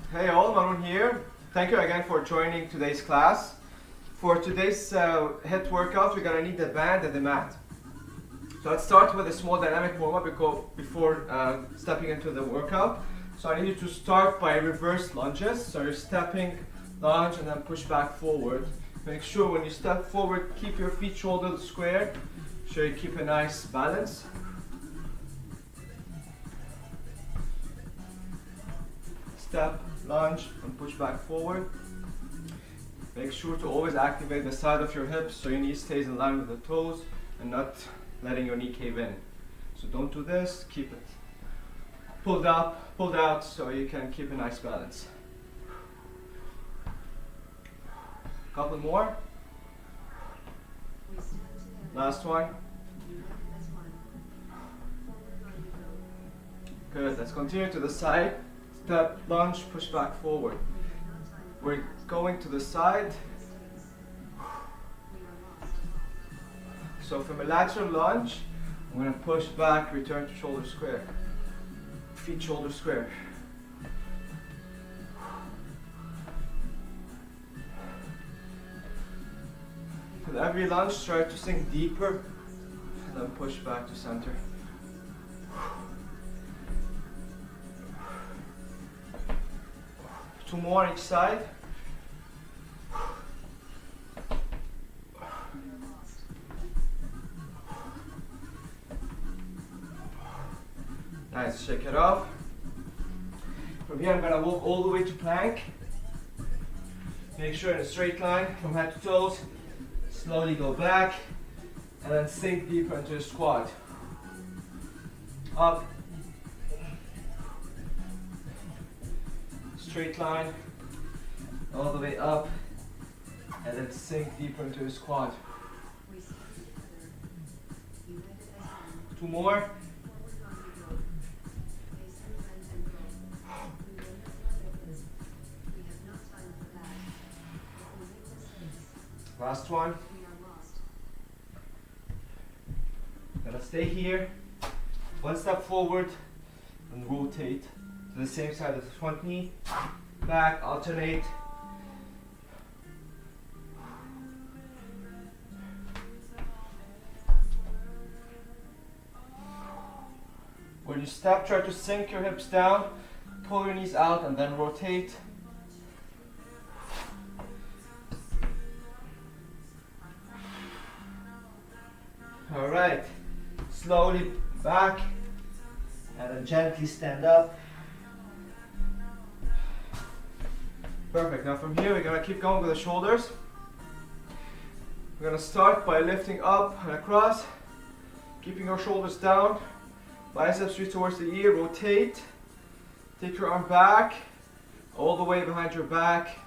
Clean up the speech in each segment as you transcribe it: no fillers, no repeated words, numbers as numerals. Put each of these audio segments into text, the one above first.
Hey all, Maroun here. Thank you again for joining today's class. For today's HIIT workout, we're gonna need the band and the mat. So let's start with a small dynamic warm-up before stepping into the workout. So I need you to start by reverse lunges. So you're stepping, lunge, and then push back forward. Make sure when you step forward, keep your feet shoulder square. So you keep a nice balance. Step, lunge, and push back forward. Make sure to always activate the side of your hips so your knee stays in line with the toes and not letting your knee cave in. So don't do this, keep it pulled up, pulled out so you can keep a nice balance. Couple more. Last one. Good, let's continue to the side. Step, lunge, push back forward. We're going to the side. So from a lateral lunge, I'm going to push back, return to shoulder square. Feet shoulder square. With every lunge, try to sink deeper and then push back to center. Two more on each side. Nice, shake it off. From here I'm going to walk all the way to plank. Make sure in a straight line from head to toes. Slowly go back and then sink deeper into a squat. Up. Straight line, all the way up, and then sink deeper into a squat. Two more. Last one. Gonna stay here. One step forward and rotate to the same side as the front knee. Back, alternate. When you step, try to sink your hips down, pull your knees out, and then rotate. All right, slowly back, and then gently stand up. Perfect. Now from here we're going to keep going with the shoulders. We're going to start by lifting up and across, keeping your shoulders down, biceps reach towards the ear, rotate, take your arm back, all the way behind your back,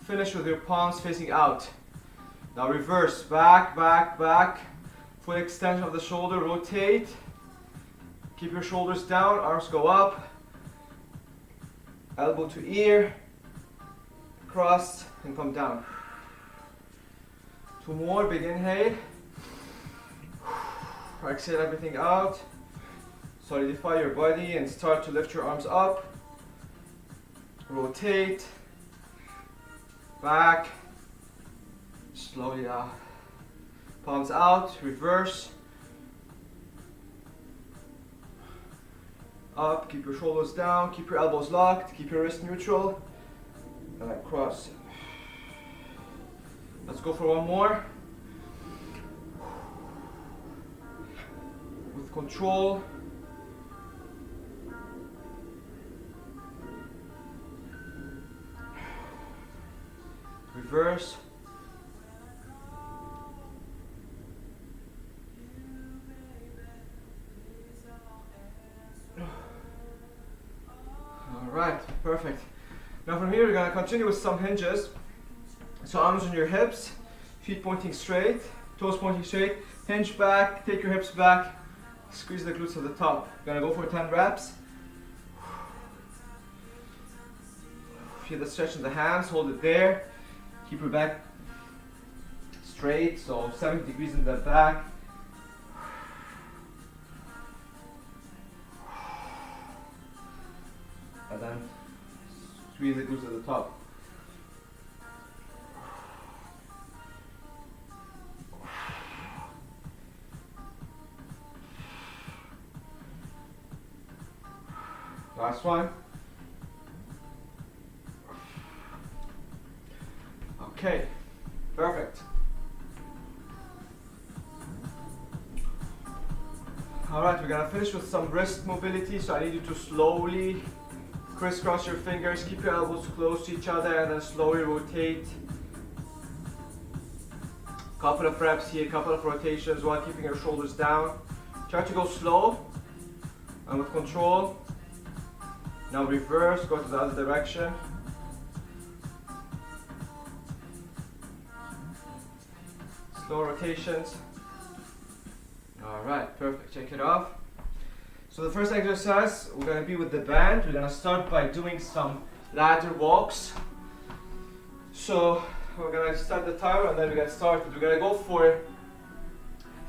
finish with your palms facing out. Now reverse, back, back, back, full extension of the shoulder, rotate, keep your shoulders down, arms go up, elbow to ear, cross and come down. Two more, big inhale. Exhale everything out. Solidify your body and start to lift your arms up. Rotate. Back. Slowly out. Palms out, reverse. Up, keep your shoulders down, keep your elbows locked, keep your wrist neutral. And then cross. Let's go for one more. With control. Reverse. All right, perfect. Now from here we're going to continue with some hinges. So arms on your hips, feet pointing straight, toes pointing straight, hinge back, take your hips back, squeeze the glutes at the top. We're going to go for 10 reps. Feel the stretch in the hands, hold it there. Keep your back straight, so 70 degrees in the back. And then squeeze the glutes at the top. Last one. Okay, perfect. Alright, we're gonna finish with some wrist mobility, so I need you to slowly crisscross your fingers, keep your elbows close to each other, and then slowly rotate. Couple of reps here, couple of rotations while keeping your shoulders down. Try to go slow and with control. Now reverse, go to the other direction. Slow rotations. Alright, perfect. Check it off. So the first exercise, we're going to be with the band. We're going to start by doing some ladder walks. So we're going to start the timer and then we're going to start. We're going to go for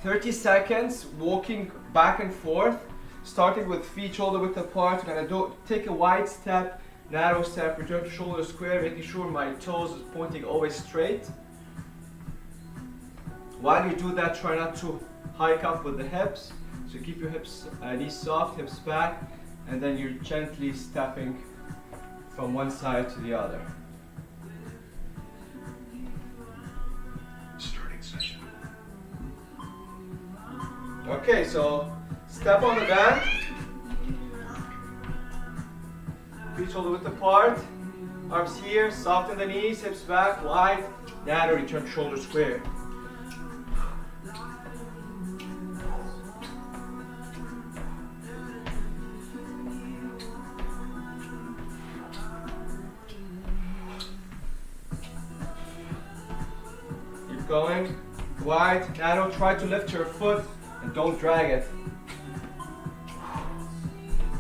30 seconds walking back and forth, starting with feet shoulder width apart. We're going to take a wide step, narrow step, return to shoulder square, making sure my toes is pointing always straight. While you do that, try not to hike up with the hips. So keep your hips, knees soft, hips back, and then you're gently stepping from one side to the other. Starting session. Okay, so step on the band. Feet shoulder width apart. Arms here, soften the knees, hips back, wide, narrow, return to shoulder square. Going wide, narrow, try to lift your foot and don't drag it.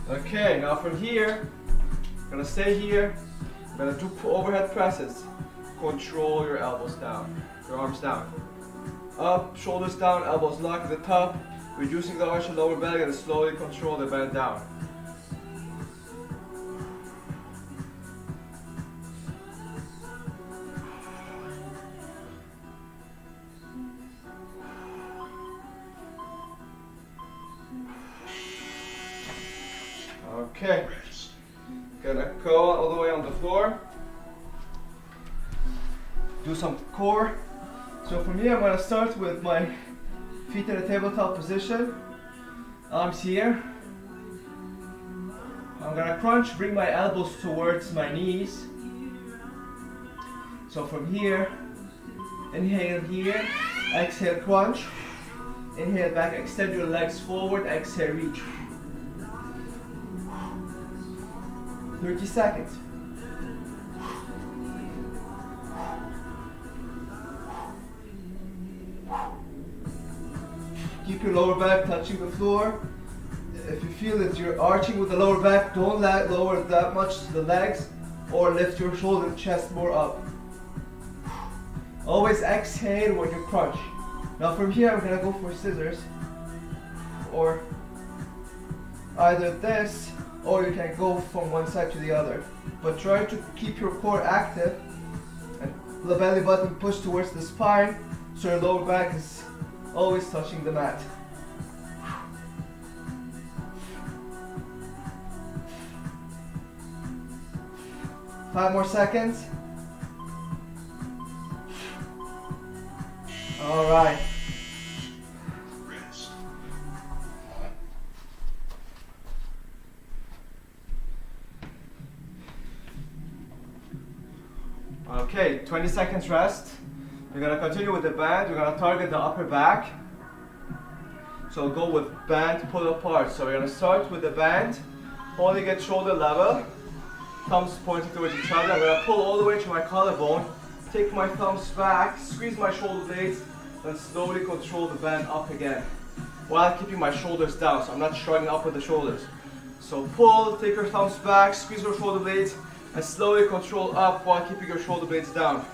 Okay, now from here, I'm gonna stay here. I'm gonna do overhead presses. Control your elbows down, your arms down. Up, shoulders down, elbows locked at the top, reducing the arch of lower belly and slowly control the bend down. Okay, gonna go all the way on the floor. Do some core. So from here, I'm gonna start with my feet in a tabletop position. Arms here. I'm gonna crunch, bring my elbows towards my knees. So from here, inhale here, exhale crunch. Inhale back, extend your legs forward, exhale reach. 30 seconds. Keep your lower back touching the floor. If you feel that you're arching with the lower back, don't lower that much the legs or lift your shoulder and chest more up. Always exhale when you crunch. Now from here, I'm gonna go for scissors or either this or you can go from one side to the other. But try to keep your core active and the belly button pushed towards the spine so your lower back is always touching the mat. Five more seconds. All right. Okay, 20 seconds rest. We're gonna continue with the band. We're gonna target the upper back. So go with band pull apart. So we're gonna start with the band, holding at shoulder level, thumbs pointing towards each other. I'm gonna pull all the way to my collarbone, take my thumbs back, squeeze my shoulder blades, then slowly control the band up again, while keeping my shoulders down, so I'm not shrugging up with the shoulders. So pull, take your thumbs back, squeeze your shoulder blades, and slowly control up while keeping your shoulder blades down.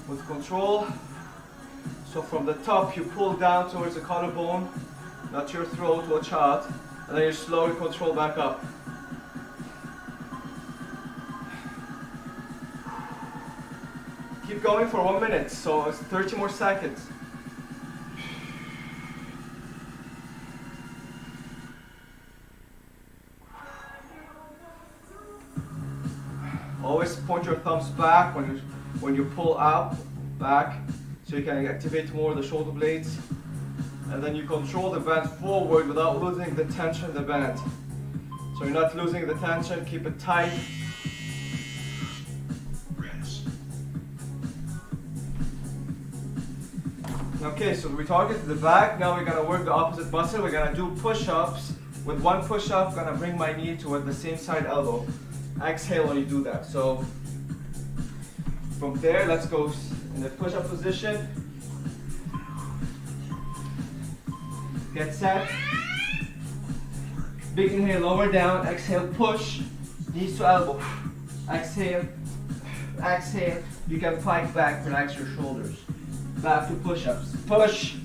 With control, so from the top you pull down towards the collarbone, not your throat, watch out, and then you slowly control back up. Keep going for 1 minute, so it's 30 more seconds. Always point your thumbs back when you pull out, back, so you can activate more of the shoulder blades. And then you control the band forward without losing the tension in the band. So you're not losing the tension, keep it tight. Okay, so we targeted the back, now we're gonna work the opposite muscle. We're gonna do push-ups. With one push-up, I'm gonna bring my knee toward the same side elbow. Exhale when you do that. So from there, let's go in the push-up position. Get set. Big inhale, lower down. Exhale, push. Knees to elbow. Exhale. Exhale. You can pike back, relax your shoulders. Back to push-ups. Push.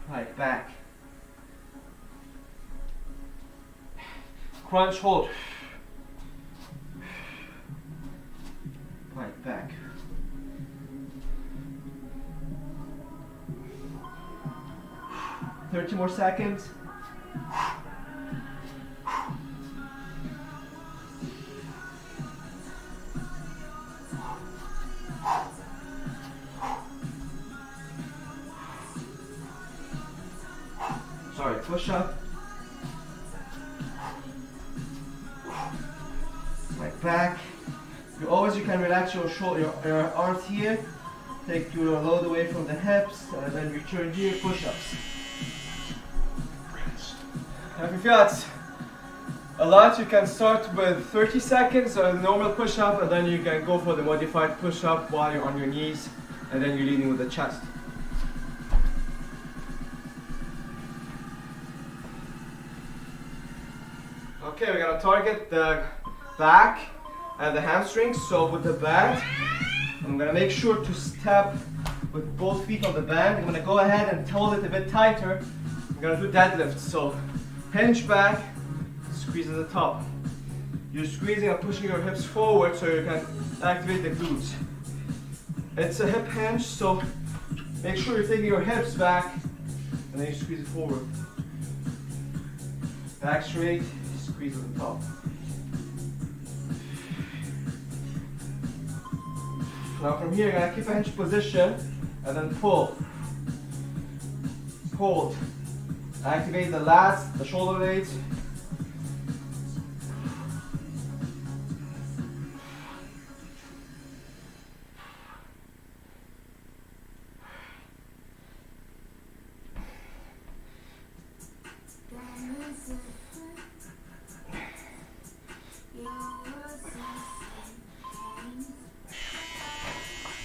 Pike back. Crunch, hold. Pike back. Thirty more seconds. Sorry, push up. Right back. You can relax your shoulder, your arms here. Take your load away from the hips, and then return here. Push-ups. If you feel it's a lot, you can start with 30 seconds or the normal push-up, and then you can go for the modified push-up while you're on your knees, and then you're leading with the chest. Okay, we're gonna target the back and the hamstrings. So with the band, I'm gonna make sure to step with both feet on the band. I'm gonna go ahead and hold it a bit tighter. I'm gonna do deadlifts. So hinge back, squeeze at the top. You're squeezing and pushing your hips forward so you can activate the glutes. It's a hip hinge, so make sure you're taking your hips back and then you squeeze it forward. Back straight, squeeze at the top. Now from here, you're gonna keep a hinge position and then pull. Hold. Activate the lats, the shoulder blades.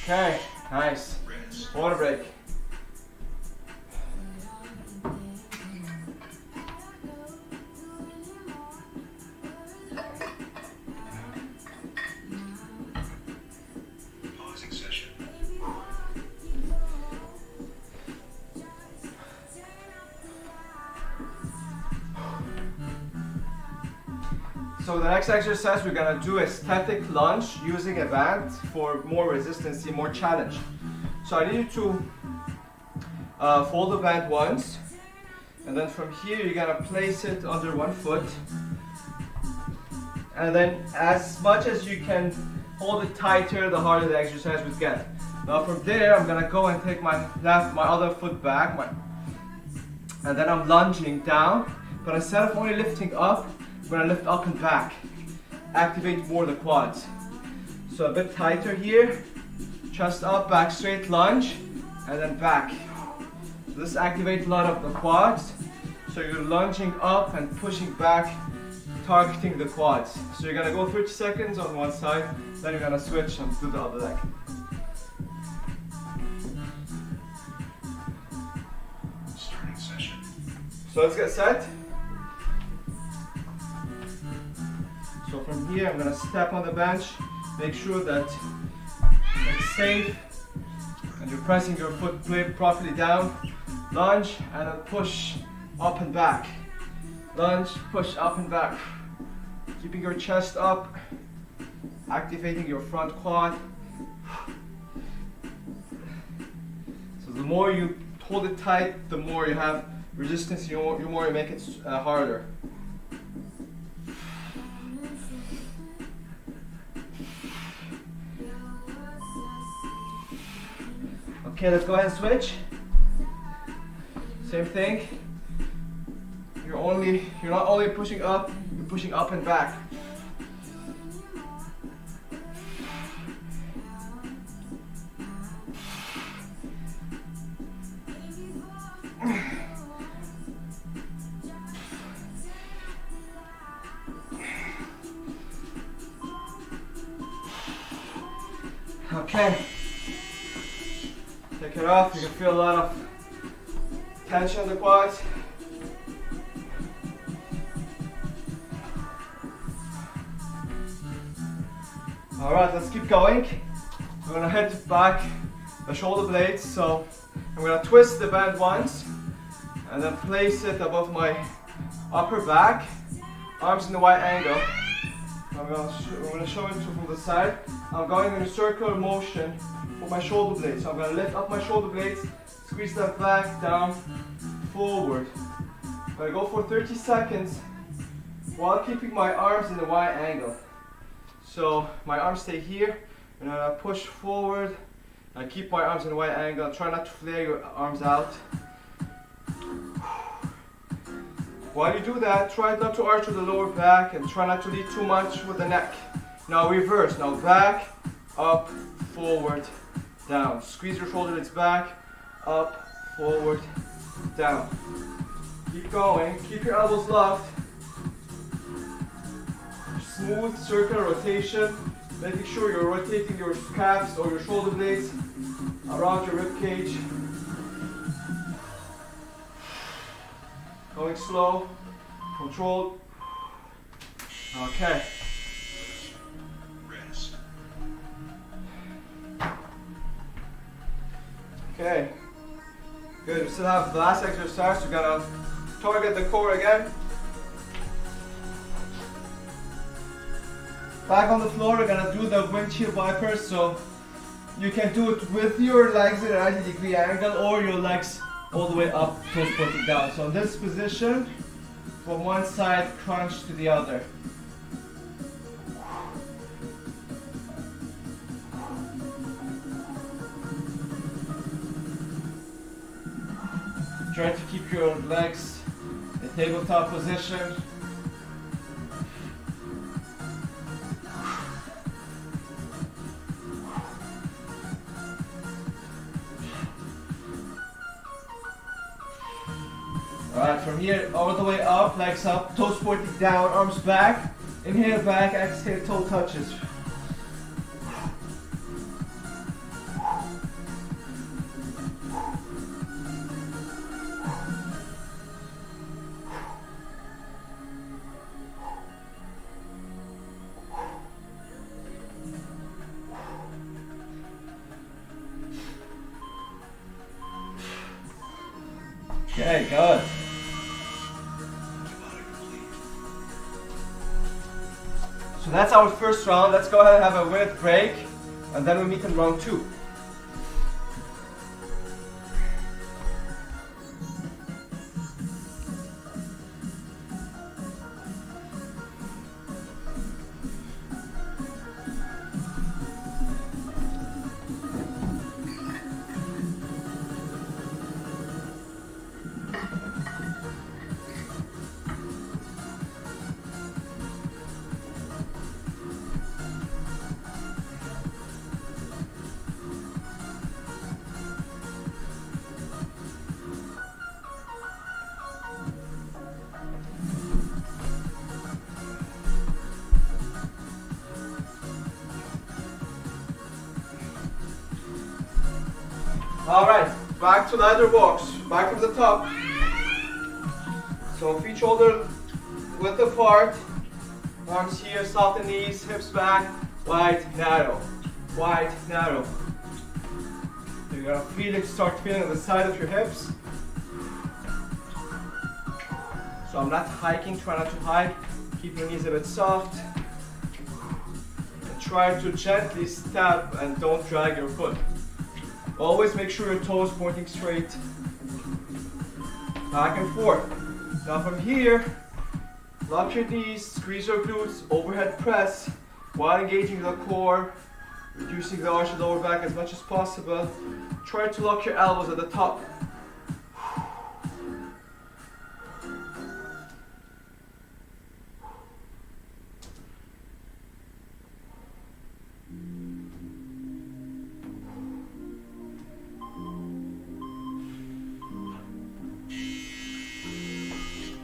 Okay, nice. Water break. Pausing session. So the next exercise, we're gonna do a static lunge using a band for more resistance, more challenge. So I need you to fold the band once, and then from here you're gonna place it under one foot, and then as much as you can hold it tighter, the harder the exercise would get. Now from there, I'm gonna go and take my other foot back, and then I'm lunging down, but instead of only lifting up, I'm gonna lift up and back. Activate more the quads. So a bit tighter here, chest up, back straight, lunge, and then back. So this activates a lot of the quads. So you're lunging up and pushing back, targeting the quads. So you're gonna go 30 seconds on one side, then you're gonna switch and do the other leg. Starting session. So let's get set. So from here, I'm gonna step on the bench, make sure that it's safe, and you're pressing your foot plate properly down. Lunge, and then push up and back. Lunge, push up and back. Keeping your chest up. activating your front quad. So the more you hold it tight, the more you have resistance, the more you make it harder. Okay, let's go ahead and switch. Same thing. You're not only pushing up, you're pushing up and back. Okay. Take it off. You can feel a lot of tension in the quads. Alright, let's keep going. I'm gonna hit back the shoulder blades. So I'm gonna twist the band once and then place it above my upper back, arms in the wide angle. I'm gonna show it from the side. I'm going in a circular motion for my shoulder blades. So I'm gonna lift up my shoulder blades, squeeze them back, down, forward. I'm gonna go for 30 seconds while keeping my arms in the wide angle. So my arms stay here, and I push forward. I keep my arms in a wide angle. Try not to flare your arms out. While you do that, try not to arch with the lower back and try not to lead too much with the neck. Now reverse. Now back, up, forward, down. Squeeze your shoulder blades back, up, forward, down. Keep going. Keep your elbows locked. Smooth circular rotation, making sure you're rotating your calves or your shoulder blades around your rib cage. Going slow, controlled. Okay. Rest. Okay. Good. We still have the last exercise. We're gonna target the core again. Back on the floor, we're gonna do the windshield wipers. So you can do it with your legs at a 90-degree angle or your legs all the way up, toes pointing down. So in this position, from one side, crunch to the other. Try to keep your legs in tabletop position. Alright, from here all the way up, legs up, toes pointing down, arms back. Inhale back, exhale, toe touches. Okay, good. So that's our first round. Let's go ahead and have a minute break, and then we meet in round 2. Alright, back to ladder walks, back from the top. So feet shoulder width apart, arms here, soft the knees, hips back, wide, narrow, wide, narrow. So you're gonna start feeling the side of your hips. So I'm not hiking, try not to hike. Keep your knees a bit soft. And try to gently step and don't drag your foot. Always make sure your toes pointing straight. Back and forth. Now from here, lock your knees, squeeze your glutes, overhead press while engaging the core, reducing the arch of the lower back as much as possible. Try to lock your elbows at the top.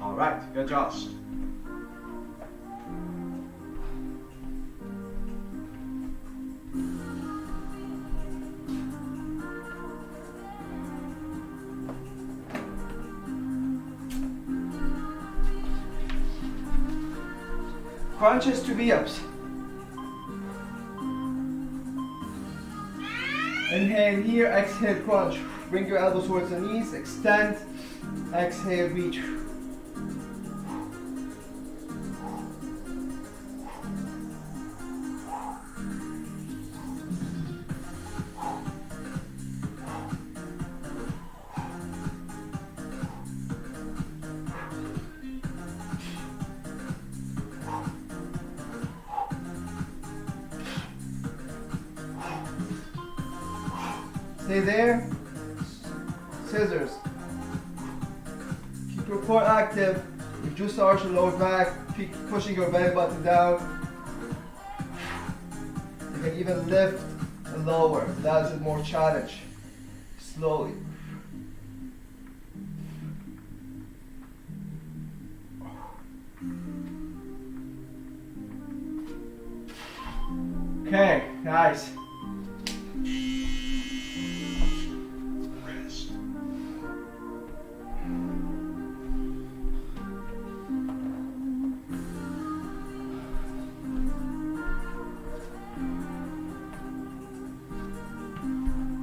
All right, good job. Crunches to V-ups. Inhale here, exhale, crunch. Bring your elbows towards the knees, extend, exhale, reach. Stay there. Scissors. Keep your core active. Reduce the arch of the lower back. Keep pushing your belly button down. You can even lift and lower. That is a more challenge. Slowly. Okay, nice. Rest.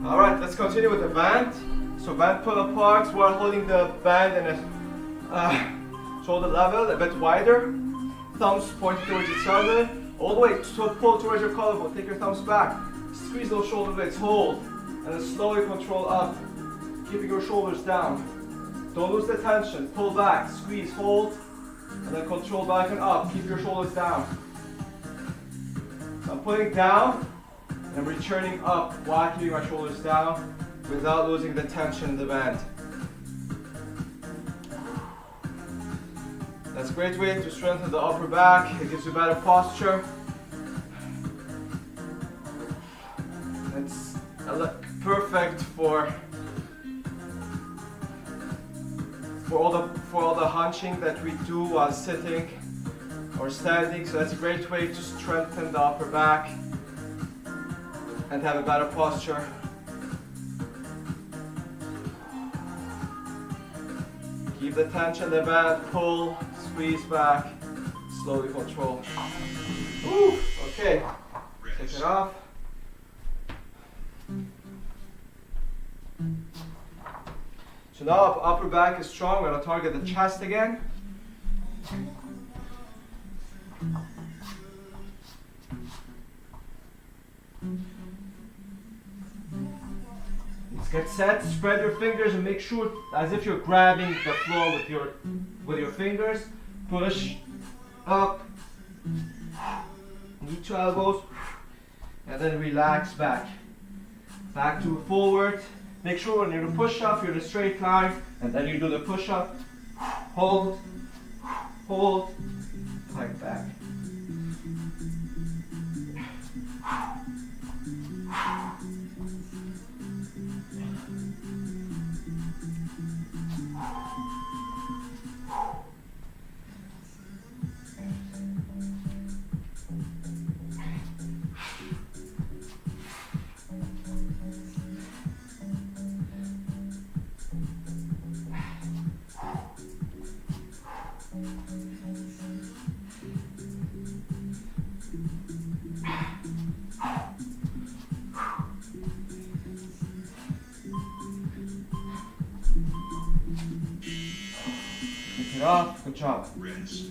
All right, let's continue with the band. So band pull aparts while holding the band in a shoulder level, a bit wider. Thumbs pointing towards each other. All the way to pull towards your collarbone. Take your thumbs back. Squeeze those shoulder blades. Hold. And then slowly control up. Keeping your shoulders down. Don't lose the tension. Pull back. Squeeze. Hold. And then control back and up. Keep your shoulders down. I'm pulling down and returning up while keeping my shoulders down without losing the tension in the band. That's a great way to strengthen the upper back. It gives you better posture. It's perfect for all the hunching that we do while sitting or standing. So that's a great way to strengthen the upper back and have a better posture. Keep the tension in the band, pull, squeeze back, slowly control. Ooh, okay, take it off. So now upper back is strong, we're gonna target the chest again. Let's get set, spread your fingers and make sure as if you're grabbing the floor with your fingers. Push up, knee to elbows, and then relax back. Back to forward. Make sure when you push up, you're in a straight line, and then you do the push up. Hold, hold, plank back. Pick it up, good job. Rest.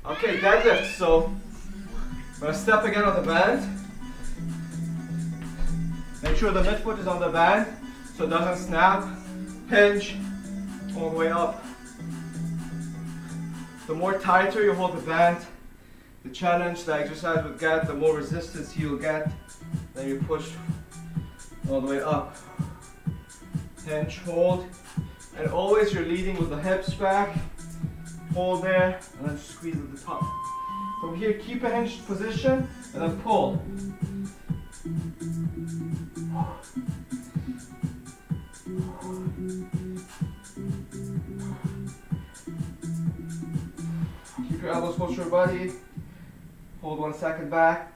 Okay, deadlift. So I'm gonna step again on the band. Make sure the midfoot is on the band so it doesn't snap. Hinge all the way up. The more tighter you hold the band, the challenge the exercise would get, the more resistance you'll get. Then you push all the way up. Hinge, hold, and always you're leading with the hips back. Hold there, and then squeeze at the top. From here, keep a hinged position, and then pull. Keep your elbows close to your body. Hold 1 second back.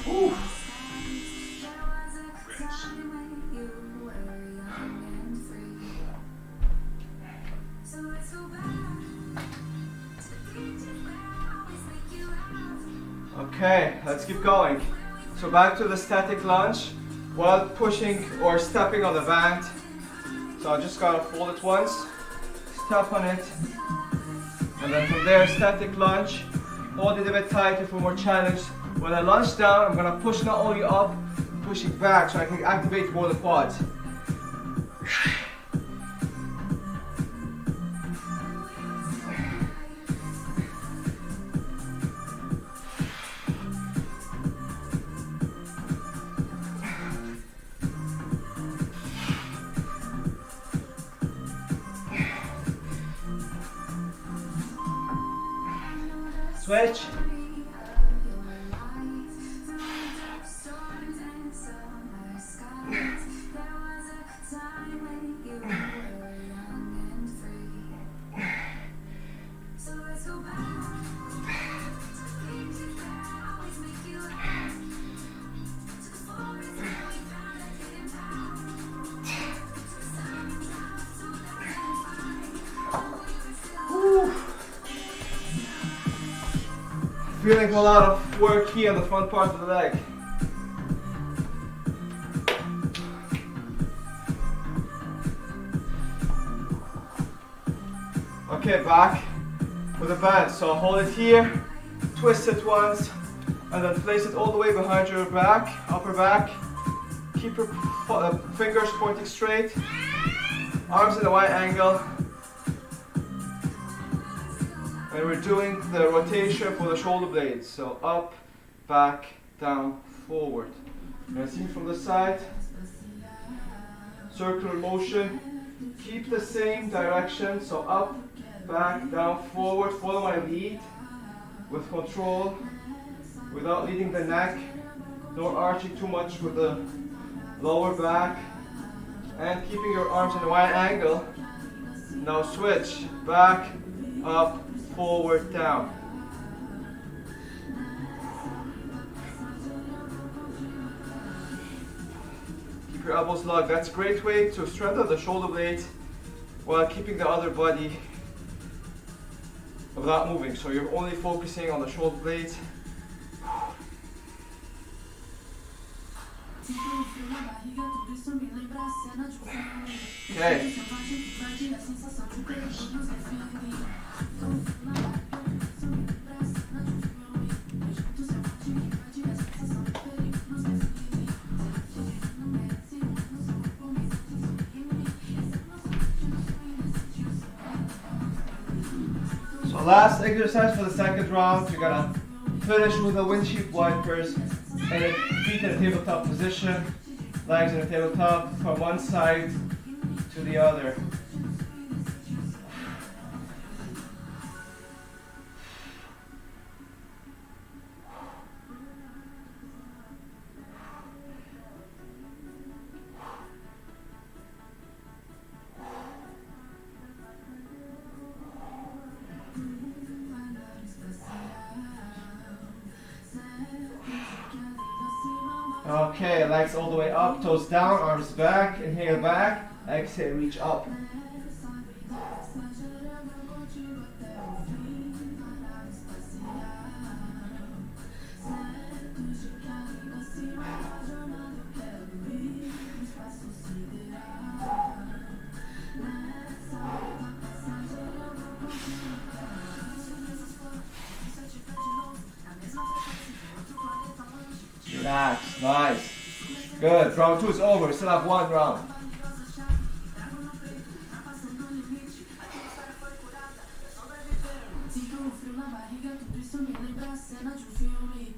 Ooh. Okay, let's keep going. So back to the static lunge while pushing or stepping on the band. So I just gotta fold it once, step on it, and then from there static lunge. Hold it a bit tighter for more challenge. When I lunge down, I'm gonna push not only up, pushing back so I can activate more the quads. Switch. Feeling a lot of work here on the front part of the leg. Okay, back with a band. So hold it here, twist it once, and then place it all the way behind your back, upper back. Keep your fingers pointing straight, arms in a wide angle. And we're doing the rotation for the shoulder blades. So up, back, down, forward. And see from the side, circular motion. Keep the same direction. So up, back, down, forward. Follow my lead with control, without leading the neck. Don't arching too much with the lower back. And keeping your arms in a wide angle. Now switch, back, up, forward, down. Keep your elbows locked. That's a great way to strengthen the shoulder blades while keeping the other body without moving. So you're only focusing on the shoulder blades. Okay. So last exercise for the second round, you're gonna finish with the windshield wipers and then feet in a tabletop position, legs in a tabletop from one side to the other. Okay, legs all the way up, toes down, arms back, inhale back, exhale, reach up. Relax. Nice. Good. Round 2 is over. We still have 1 round.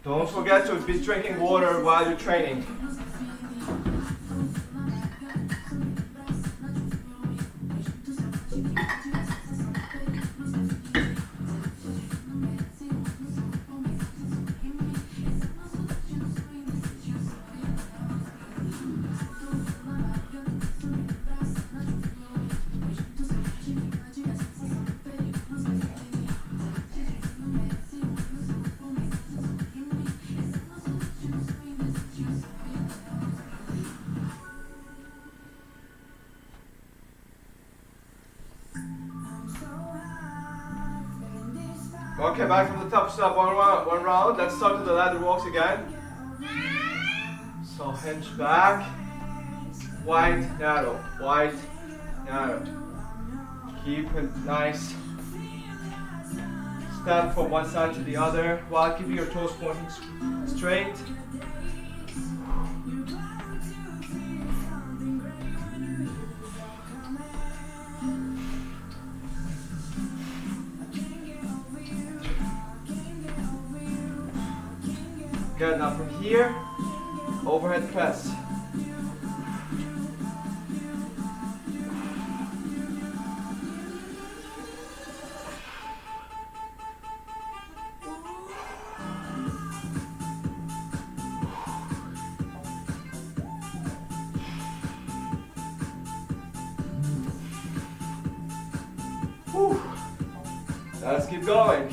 Don't forget to be drinking water while you're training. Okay, back from the top step, one round. Let's start with the ladder walks again. So hinge back, wide, narrow, wide, narrow. Keep it nice. Step from one side to the other while keeping your toes pointing straight. Good, now from here, overhead press. Whew. Let's keep going.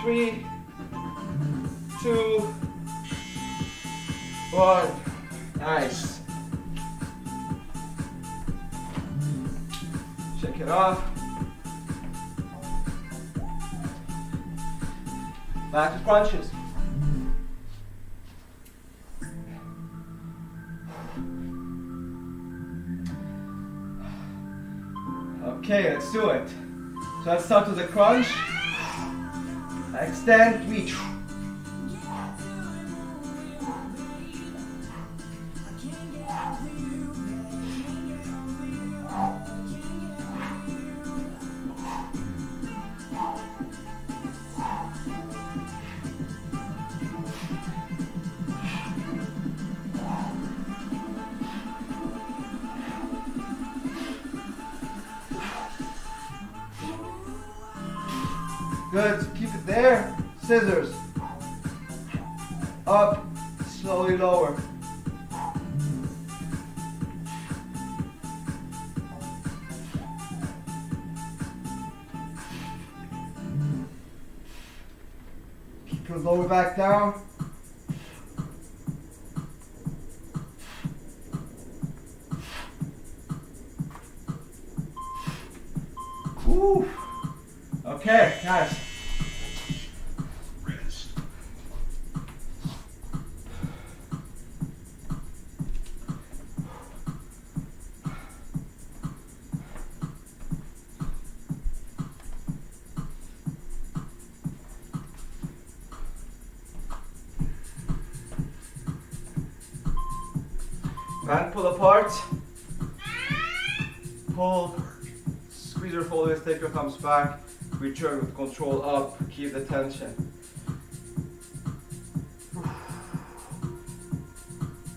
3, 2, 1. Nice. Shake it off. Back to crunches. Okay, let's do it. So let's start with the crunch. Extend, reach. Good, keep it there. Scissors. Up, slowly lower. Keep your lower back down. Woo. Okay, guys. Rest. And pull apart. Pull. Squeeze your shoulders, take your thumbs back. Return with control up. Keep the tension.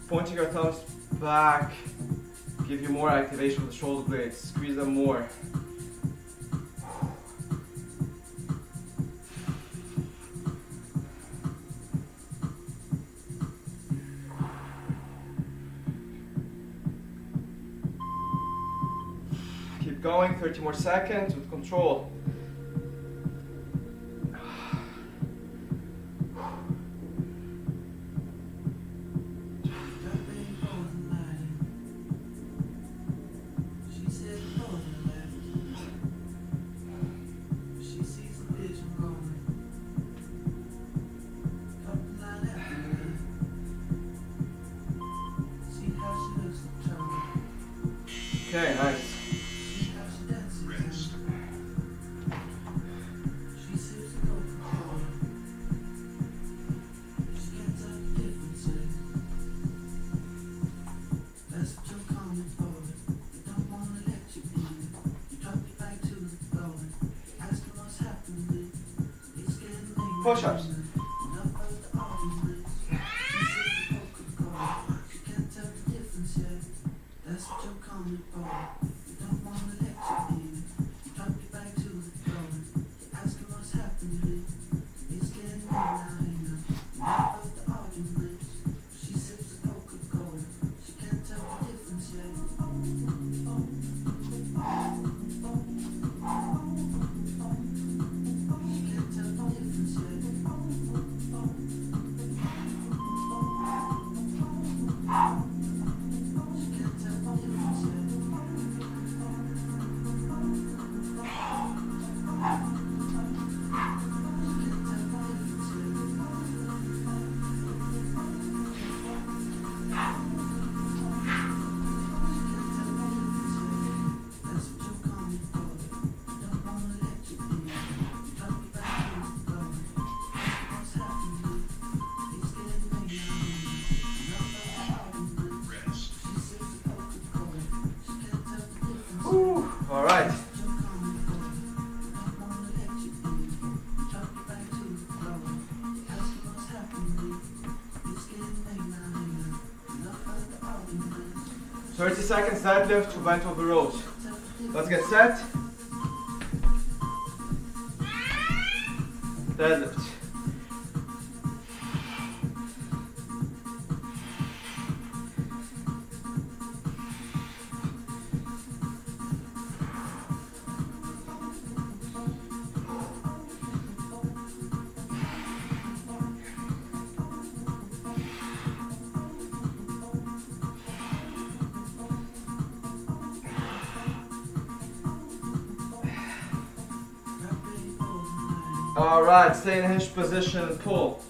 Pointing your thumbs back. Give you more activation with the shoulder blades. Squeeze them more. Keep going, 30 more seconds with control. Okay, nice. Rest. Push-ups. All right. "30 seconds deadlift to bent over rows." Let's get set. Deadlift. All right, stay in hinge position and pull.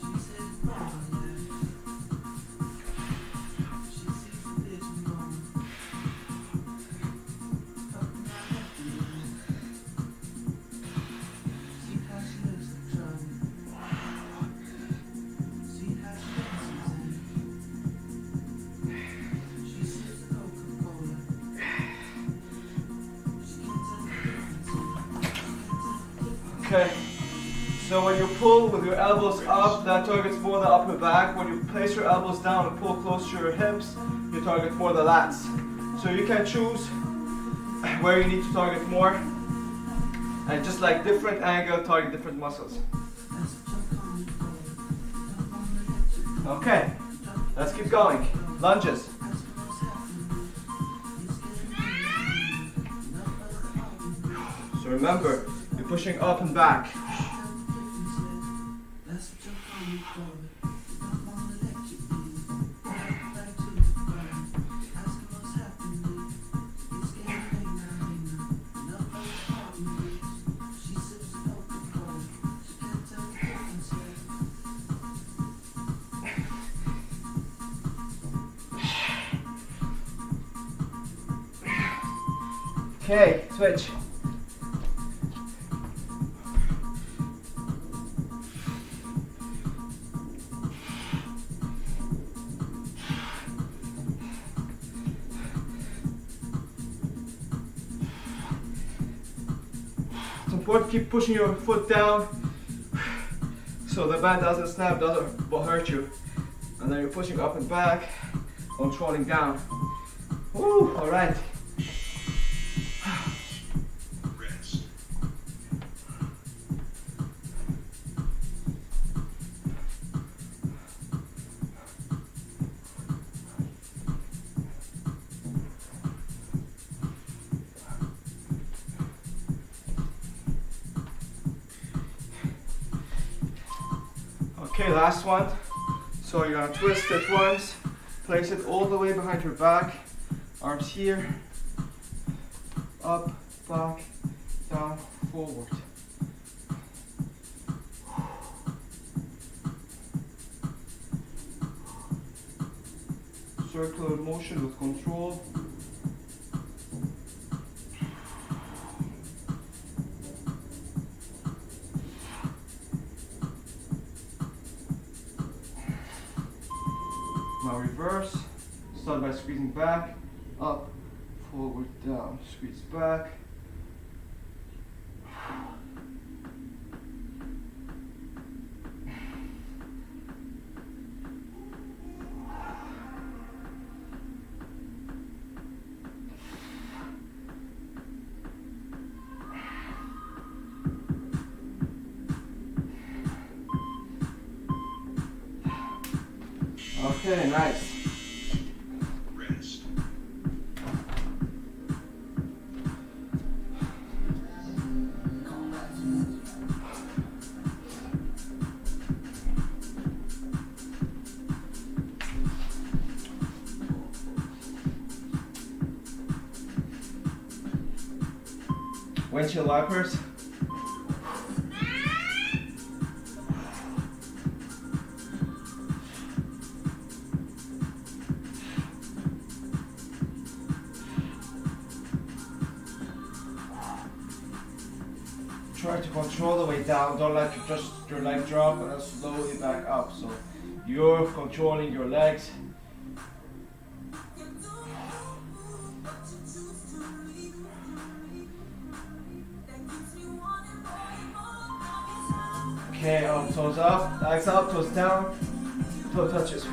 Okay. So when you pull with your elbows up, that targets more the upper back. When you place your elbows down and pull close to your hips, you target more the lats. So you can choose where you need to target more. And just like different angle, target different muscles. Okay, let's keep going. Lunges. So remember, you're pushing up and back. Okay, switch. It's important to keep pushing your foot down so the band doesn't snap, doesn't hurt you. And then you're pushing up and back, controlling down. Woo, all right. Rest. Okay, last one. So you're gonna twist it once, place it all the way behind your back, arms here, up, back, down, forward. Circular motion with control. Now reverse, start by squeezing back, up, forward, down, squeeze back. Okay, nice. Rest. Windshield wipers. Try to control the way down. Don't let your leg drop and then slowly back up. So you're controlling your legs. Okay, toes up, legs up, toes down, toe touches.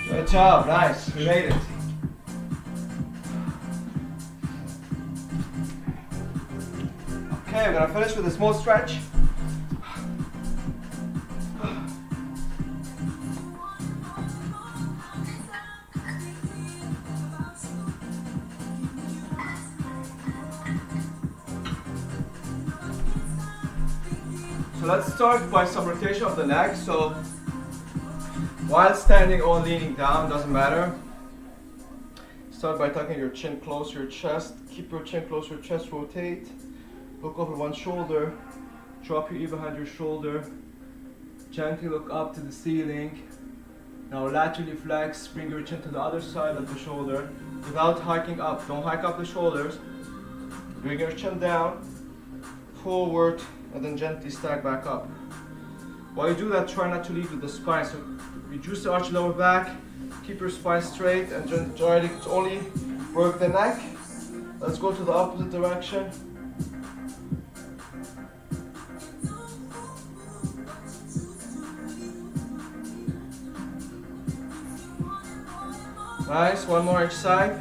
Good job, nice, we made it. Okay, we're gonna finish with a small stretch. So let's start by some rotation of the neck. So while standing or leaning down, doesn't matter. Start by tucking your chin close to your chest. Keep your chin close to your chest, rotate. Look over one shoulder. Drop your ear behind your shoulder. Gently look up to the ceiling. Now laterally flex, bring your chin to the other side of the shoulder without hiking up. Don't hike up the shoulders. Bring your chin down, forward, and then gently stack back up. While you do that, try not to lead with the spine. So reduce the arch of the lower back, keep your spine straight, and try to only work the neck. Let's go to the opposite direction. Nice, one more each side.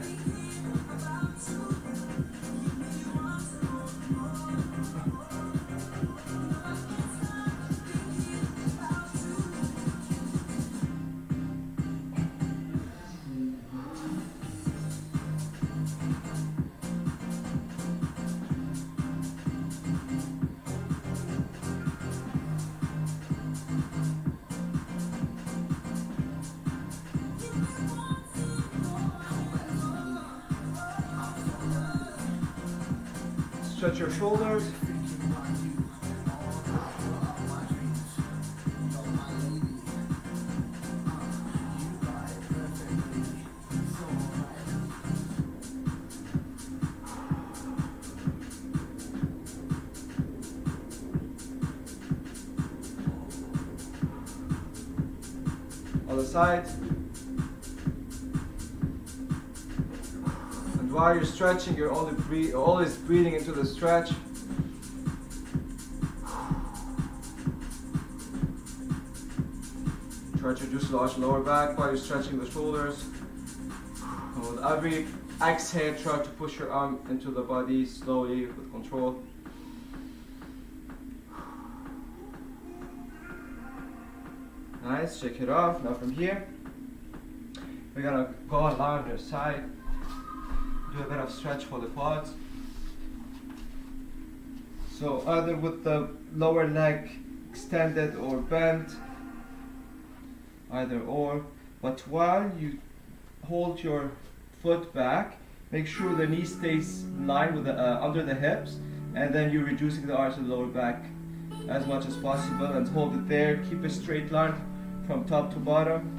Stretch your shoulders. Other side. While you're stretching, you're always breathing into the stretch. Try to reduce the arch lower back while you're stretching the shoulders. And with every exhale, try to push your arm into the body slowly with control. Nice, shake it off. Now from here, we're gonna go along your side. Do a bit of stretch for the quads. So either with the lower leg extended or bent, either or. But while you hold your foot back, make sure the knee stays in line with the, under the hips, and then you're reducing the arch of the lower back as much as possible, and hold it there. Keep a straight line from top to bottom.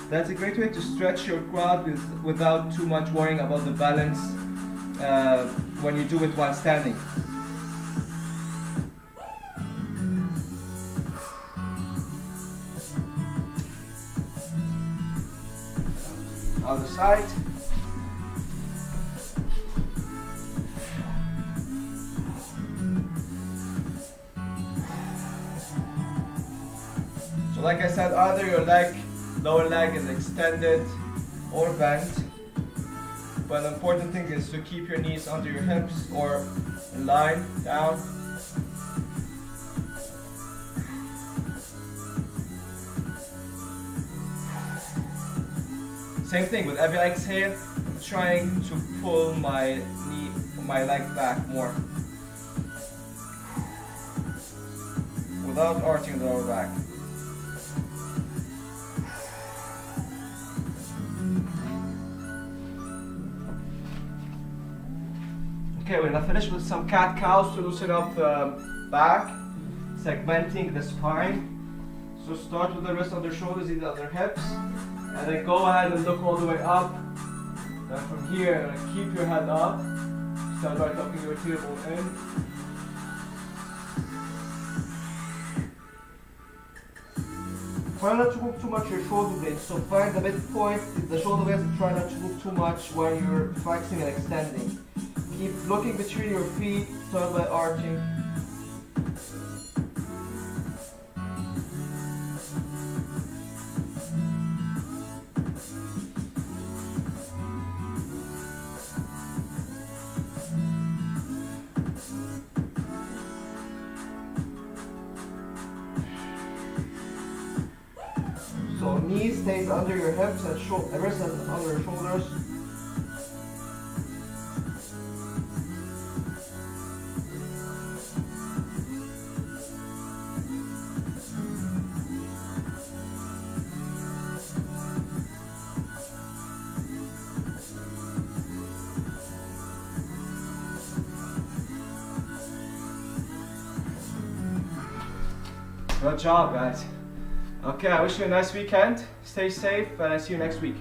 That's a great way to stretch your quad without too much worrying about the balance when you do it while standing. Other side. So like I said, either your lower leg is extended or bent. But the important thing is to keep your knees under your hips or in line, down. Same thing with every exhale, I'm trying to pull my leg back more without arching the lower back. Okay, we're gonna finish with some cat-cows to loosen up the back, segmenting the spine. So start with the wrist under shoulders, either under hips, and then go ahead and look all the way up. Then from here, keep your head up. Start by tucking your tailbone in. Try not to move too much your shoulder blades. So find the midpoint, the shoulder blades, and try not to move too much when you're flexing and extending. Keep looking between your feet, start by arching. So knees stays under your hips and wrist under your shoulders. Good job, guys. Okay, I wish you a nice weekend. Stay safe, and I see you next week.